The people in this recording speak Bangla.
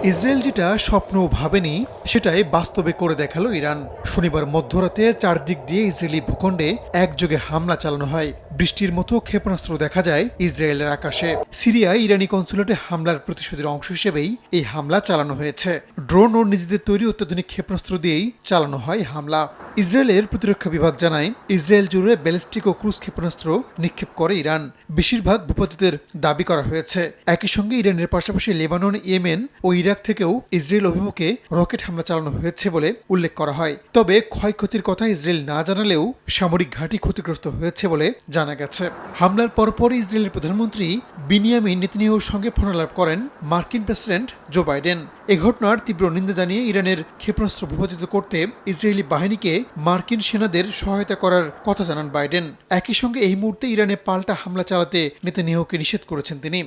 ইসরায়েল যেটা স্বপ্নও ভাবেনি সেটাই বাস্তবে করে দেখালো ইরান। শনিবার মধ্যরাতে চারদিক দিয়ে ইসরায়েলি ভূখণ্ডে একযোগে হামলা চালানো হয়। বৃষ্টির মতো ক্ষেপণাস্ত্র দেখা যায় ইসরায়েলের আকাশে। সিরিয়ায় ইরানি কনসুলেটে হামলার প্রতিশোধের অংশ হিসেবেই এই হামলা চালানো হয়েছে। ড্রোন ও নিজেদের তৈরি অত্যাধুনিক ক্ষেপণাস্ত্র দিয়েই চালানো হয় হামলা। ইসরায়েলের প্রতিরক্ষা বিভাগ জানায়, ইসরায়েল জুড়ে ব্যালিস্টিক ও ক্রুজ ক্ষেপণাস্ত্র নিক্ষেপ করে ইরান। বেশিরভাগ ভূপাতিতের দাবি করা হয়েছে। একই সঙ্গে ইরানের পাশাপাশি লেবানন, ইয়েমেন ও ইরাক থেকেও ইসরায়েল অভিমুখে রকেট হামলা চালানো হয়েছে বলে উল্লেখ করা হয়। তবে ক্ষয়ক্ষতির কথা ইসরায়েল না জানালেও সামরিক ঘাঁটি ক্ষতিগ্রস্ত হয়েছে বলে জানা গেছে। হামলার পরপর ইসরায়েলের প্রধানমন্ত্রী বিনিয়ামিন নেতানিয়াহুর সঙ্গে ফোনালাপ করেন মার্কিন প্রেসিডেন্ট জো বাইডেন। এ ঘটনার তীব্র নিন্দা জানিয়ে ইরানের ক্ষেপণাস্ত্র ভূপাতিত করতে ইসরায়েলি বাহিনীকে মার্কিন সেনাদের সহায়তা করার কথা জানান বাইডেন। একই সঙ্গে এই মুহূর্তে ইরানে পাল্টা হামলা চালাতে নেতানিয়াহুকে নিষেধ করেছেন তিনি।